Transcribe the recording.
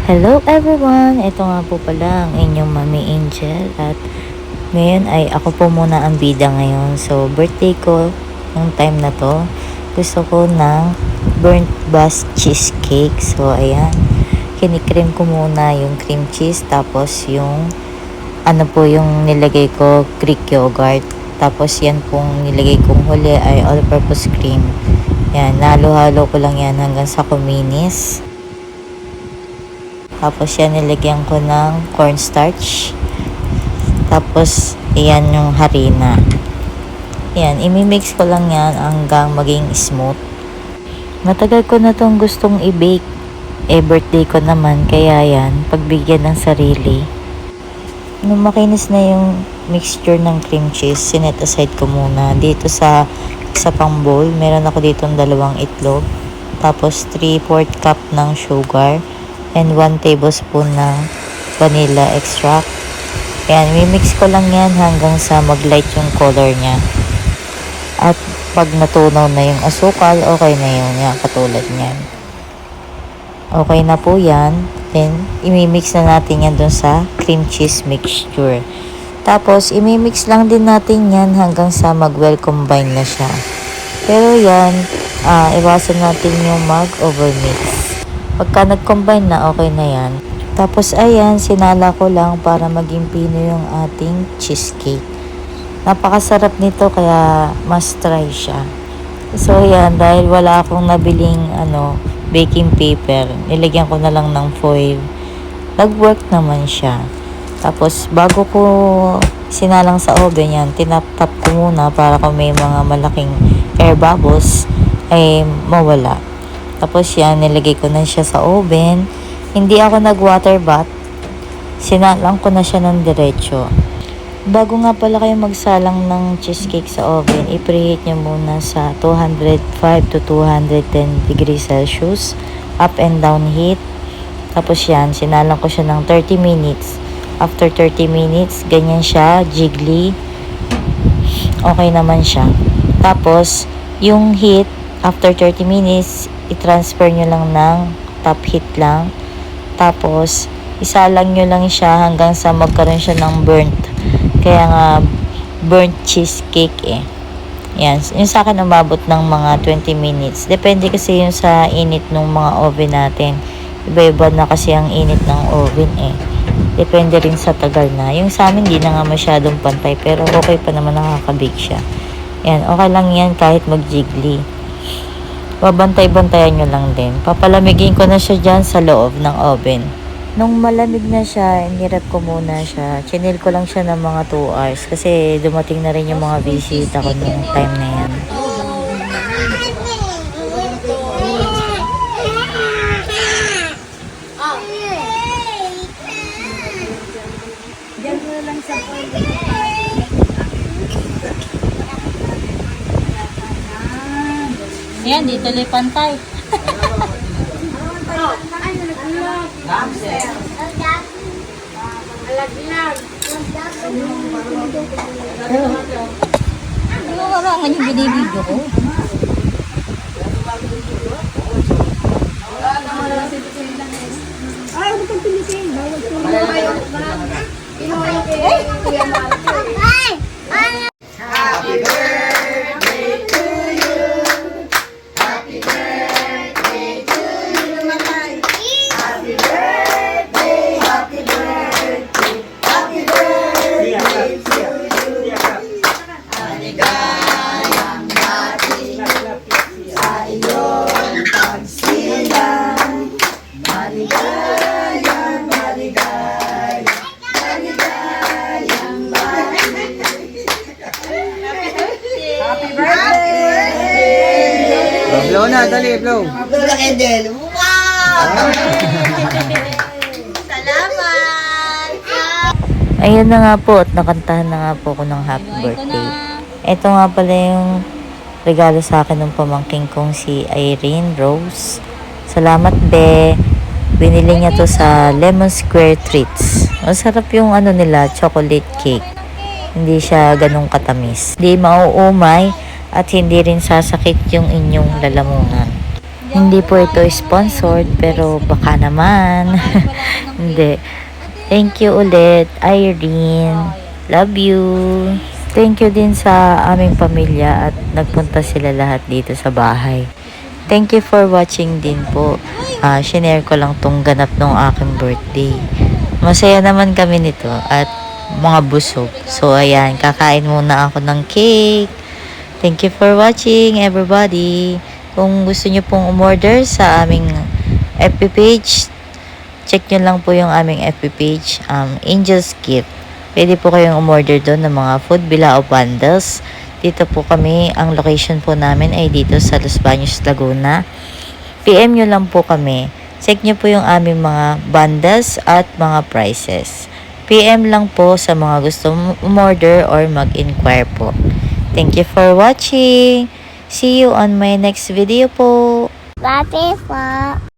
Hello everyone! Ito nga po pala ang inyong Mami Angel at ngayon ay ako po muna ang bida ngayon. So birthday ko yung time na to. Gusto ko ng burnt bus cheesecake. So ayan, kinikream ko muna yung cream cheese tapos yung ano po yung nilagay ko, Greek yogurt. Tapos yan pong nilagay kong huli ay all-purpose cream. Yan, nalo-halo ko lang yan hanggang sa kuminis. Tapos yan, nilagyan ko ng cornstarch. Tapos, iyan yung harina. Yan, imimix ko lang yan hanggang maging smooth. Matagal ko na tong gustong i-bake. Birthday ko naman, kaya yan, pagbigyan ng sarili. Nung makinis na yung mixture ng cream cheese, sinet aside ko muna. Dito sa pang bowl, meron ako ditong 2 itlog. Tapos 3/4 cup ng sugar. And 1 tablespoon ng vanilla extract. Ayan, mimix ko lang yan hanggang sa mag-light yung color niya. At pag natunaw na yung asukal, okay na yun. Yan, katulad niyan. Okay na po yan. Then, imimix na natin yan dun sa cream cheese mixture. Tapos, imimix lang din natin yan hanggang sa mag-well combine na siya. Pero yan, iwasan natin yung mag-overmix. Pagka nag-combine na, okay na yan. Tapos ayan, sinala ko lang para maging pino yung ating cheesecake. Napakasarap nito kaya must try siya. So yan, dahil wala akong nabiling baking paper, nilagyan ko na lang ng foil. Nag-work naman siya. Tapos bago ko sinalang sa oven yan, tinap-tap ko muna para kung may mga malaking air bubbles ay mawala. Tapos yan, nilagay ko na siya sa oven. Hindi ako nag-water bath. Sinalang ko na siya ng diretso. Bago nga pala kayo magsalang ng cheesecake sa oven, i-preheat nyo muna sa 205 to 210 degrees Celsius. Up and down heat. Tapos yan, sinalang ko siya ng 30 minutes. After 30 minutes, ganyan siya, jiggly. Okay naman siya. Tapos, yung heat, after 30 minutes, i-transfer nyo lang ng top heat lang. Tapos, isalang nyo lang siya hanggang sa magkaroon siya ng burnt. Kaya nga, burnt cheesecake eh. Yan. Yung sa akin, umabot ng mga 20 minutes. Depende kasi yung sa init ng mga oven natin. Iba-iba na kasi ang init ng oven eh. Depende rin sa tagal na. Yung sa amin, di na nga masyadong pantay. Pero okay pa naman, nakaka-bake siya. Yan. Okay lang yan kahit mag-jiggly. Babantay-bantayan nyo lang din. Papalamigin ko na siya dyan sa loob ng oven. Nung malamig na siya, inirap ko muna siya. Chinil ko lang siya ng mga 2 hours. Kasi dumating na rin yung mga bisita ko nung time na yan. Ayan, dito tuloy pantay. Ano nga yung binibidyo ko? Ay, huwag kang pilitin. Bawal Happy birthday to you. Happy birthday to you. Happy birthday, happy birthday, happy birthday to you. Maligayang natin sa iyong pagsilang. Maligayang, maligayang, maligayang natin. Happy birthday! Blow na, dali, blow. Blow na candle. Wow! Salamat! Ayan na nga po at nakantahan na nga po ako ng happy birthday. Ito nga pala yung regalo sa akin ng pamangking kong si Irene Rose. Salamat, be. Binili niya to sa Lemon Square Treats. Masarap yung nila, chocolate cake. Hindi siya ganun katamis. Hindi mauumay at hindi rin sasakit yung inyong lalamunan. Hindi po ito sponsored, pero baka naman. Hindi. Thank you ulit, Irene. Love you. Thank you din sa aming pamilya at nagpunta sila lahat dito sa bahay. Thank you for watching din po. Shinare ko lang tong ganap ng aking birthday. Masaya naman kami nito at mga busog. So ayan, kakain muna ako ng cake. Thank you for watching, everybody. Kung gusto nyo pong umorder sa aming FB page, check nyo lang po yung aming FB page, Angel's Gift. Pwede po kayong umorder doon ng mga food bilao bundles. Dito po kami, ang location po namin ay dito sa Los Baños, Laguna. PM nyo lang po kami. Check nyo po yung aming mga bundles at mga prices. PM lang po sa mga gusto umorder or mag-inquire po. Thank you for watching. See you on my next video po. Bye po.